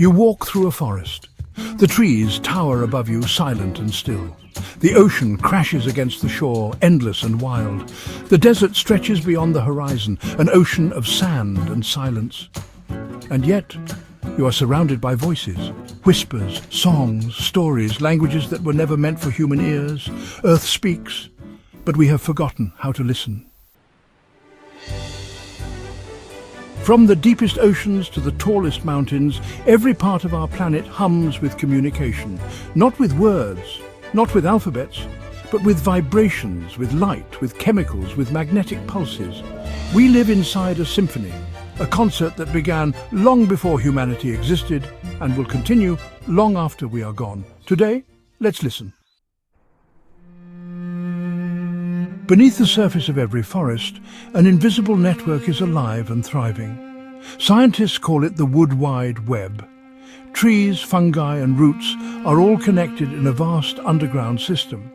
You walk through a forest. The trees tower above you, silent and still. The ocean crashes against the shore, endless and wild. The desert stretches beyond the horizon, an ocean of sand and silence. And yet, you are surrounded by voices, whispers, songs, stories, languages that were never meant for human ears. Earth speaks, but we have forgotten how to listen. From the deepest oceans to the tallest mountains, every part of our planet hums with communication. Not with words, not with alphabets, but with vibrations, with light, with chemicals, with magnetic pulses. We live inside a symphony, a concert that began long before humanity existed and will continue long after we are gone. Today, let's listen. Beneath the surface of every forest, an invisible network is alive and thriving. Scientists call it the wood wide web. Trees, fungi and roots are all connected in a vast underground system.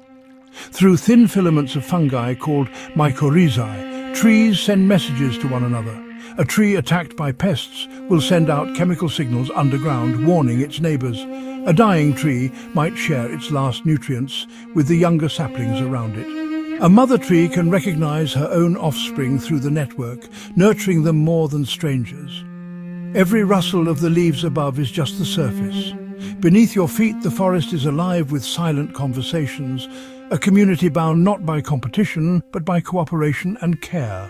Through thin filaments of fungi called mycorrhizae, trees send messages to one another. A tree attacked by pests will send out chemical signals underground, warning its neighbours. A dying tree might share its last nutrients with the younger saplings around it. A mother tree can recognize her own offspring through the network, nurturing them more than strangers. Every rustle of the leaves above is just the surface. Beneath your feet, the forest is alive with silent conversations, a community bound not by competition, but by cooperation and care.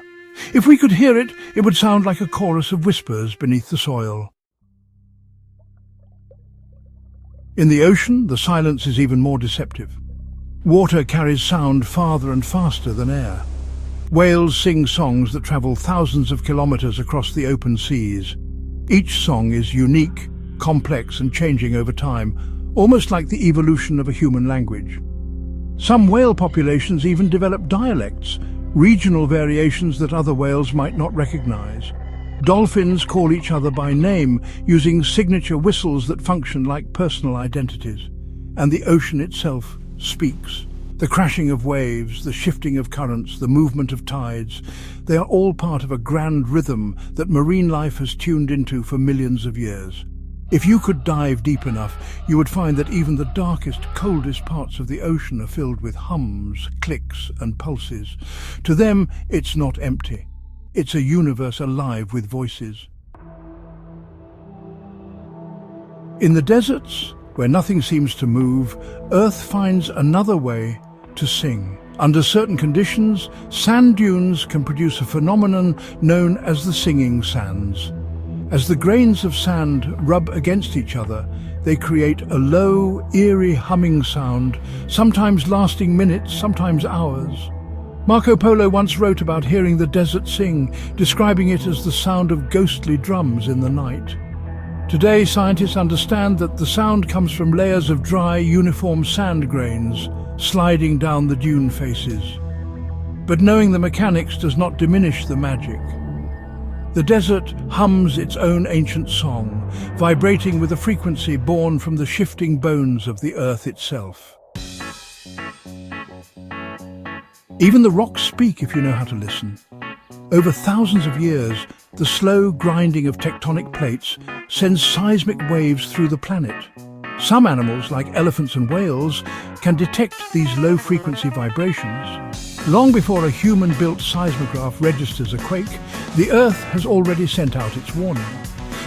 If we could hear it, it would sound like a chorus of whispers beneath the soil. In the ocean, the silence is even more deceptive. Water carries sound farther and faster than air. Whales sing songs that travel thousands of kilometers across the open seas. Each song is unique, complex and changing over time, almost like the evolution of a human language. Some whale populations even develop dialects, regional variations that other whales might not recognize. Dolphins call each other by name, using signature whistles that function like personal identities. And the ocean itself speaks. The crashing of waves, the shifting of currents, the movement of tides, they are all part of a grand rhythm that marine life has tuned into for millions of years. If you could dive deep enough, you would find that even the darkest, coldest parts of the ocean are filled with hums, clicks and pulses. To them, it's not empty. It's a universe alive with voices. In the deserts, where nothing seems to move, Earth finds another way to sing. Under certain conditions, sand dunes can produce a phenomenon known as the singing sands. As the grains of sand rub against each other, they create a low, eerie humming sound, sometimes lasting minutes, sometimes hours. Marco Polo once wrote about hearing the desert sing, describing it as the sound of ghostly drums in the night. Today, scientists understand that the sound comes from layers of dry, uniform sand grains sliding down the dune faces. But knowing the mechanics does not diminish the magic. The desert hums its own ancient song, vibrating with a frequency born from the shifting bones of the earth itself. Even the rocks speak if you know how to listen. Over thousands of years, the slow grinding of tectonic plates sends seismic waves through the planet. Some animals, like elephants and whales, can detect these low-frequency vibrations. Long before a human-built seismograph registers a quake, the Earth has already sent out its warning.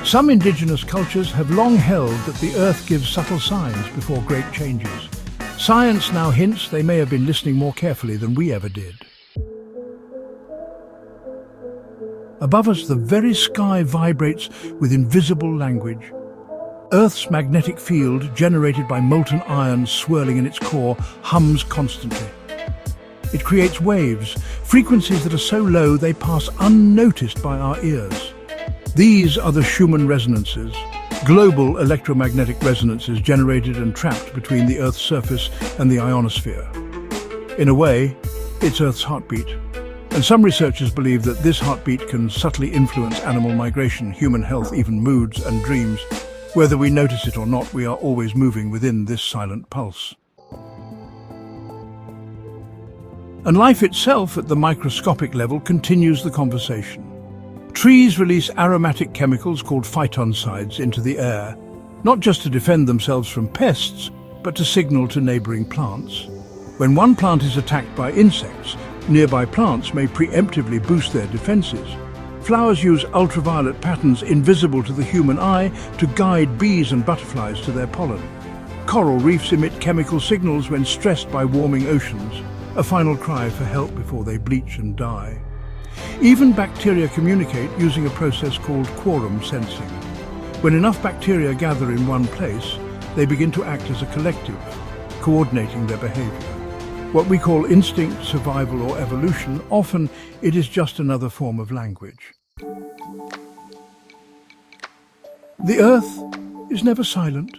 Some indigenous cultures have long held that the Earth gives subtle signs before great changes. Science now hints they may have been listening more carefully than we ever did. Above us, the very sky vibrates with invisible language. Earth's magnetic field, generated by molten iron swirling in its core, hums constantly. It creates waves, frequencies that are so low they pass unnoticed by our ears. These are the Schumann resonances, global electromagnetic resonances generated and trapped between the Earth's surface and the ionosphere. In a way, it's Earth's heartbeat. And some researchers believe that this heartbeat can subtly influence animal migration, human health, even moods and dreams. Whether we notice it or not, we are always moving within this silent pulse. And life itself, at the microscopic level, continues the conversation. Trees release aromatic chemicals called phytoncides into the air, not just to defend themselves from pests, but to signal to neighbouring plants. When one plant is attacked by insects, nearby plants may preemptively boost their defences. Flowers use ultraviolet patterns invisible to the human eye to guide bees and butterflies to their pollen. Coral reefs emit chemical signals when stressed by warming oceans, a final cry for help before they bleach and die. Even bacteria communicate using a process called quorum sensing. When enough bacteria gather in one place, they begin to act as a collective, coordinating their behaviour. What we call instinct, survival or evolution, often it is just another form of language. The earth is never silent.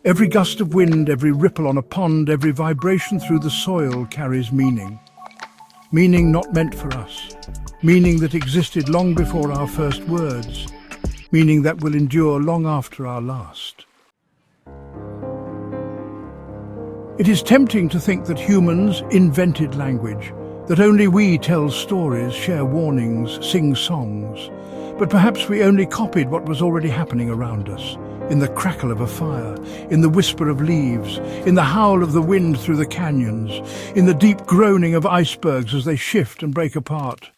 Every gust of wind, every ripple on a pond, every vibration through the soil carries meaning. Meaning not meant for us. Meaning that existed long before our first words. Meaning that will endure long after our last. It is tempting to think that humans invented language, that only we tell stories, share warnings, sing songs. But perhaps we only copied what was already happening around us, in the crackle of a fire, in the whisper of leaves, in the howl of the wind through the canyons, in the deep groaning of icebergs as they shift and break apart.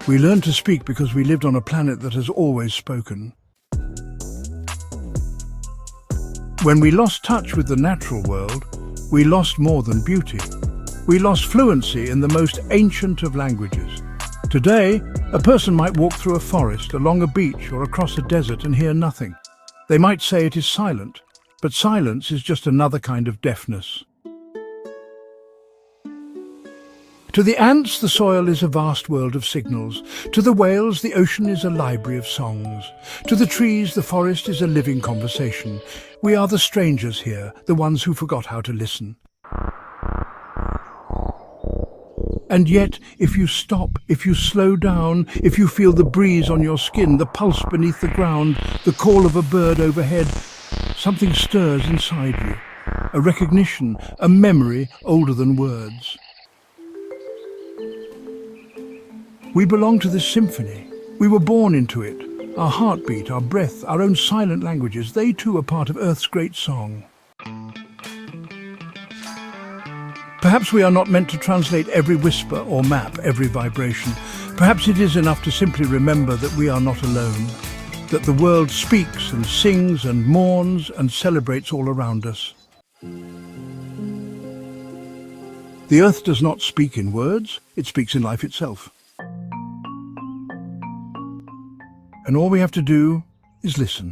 We learned to speak because we lived on a planet that has always spoken. When we lost touch with the natural world, we lost more than beauty. We lost fluency in the most ancient of languages. Today, a person might walk through a forest, along a beach or across a desert and hear nothing. They might say it is silent, but silence is just another kind of deafness. To the ants, the soil is a vast world of signals. To the whales, the ocean is a library of songs. To the trees, the forest is a living conversation. We are the strangers here, the ones who forgot how to listen. And yet, if you stop, if you slow down, if you feel the breeze on your skin, the pulse beneath the ground, the call of a bird overhead, something stirs inside you. A recognition, a memory older than words. We belong to this symphony. We were born into it. Our heartbeat, our breath, our own silent languages, they too are part of Earth's great song. Perhaps we are not meant to translate every whisper or map every vibration. Perhaps it is enough to simply remember that we are not alone, that the world speaks and sings and mourns and celebrates all around us. The Earth does not speak in words, it speaks in life itself. And all we have to do is listen.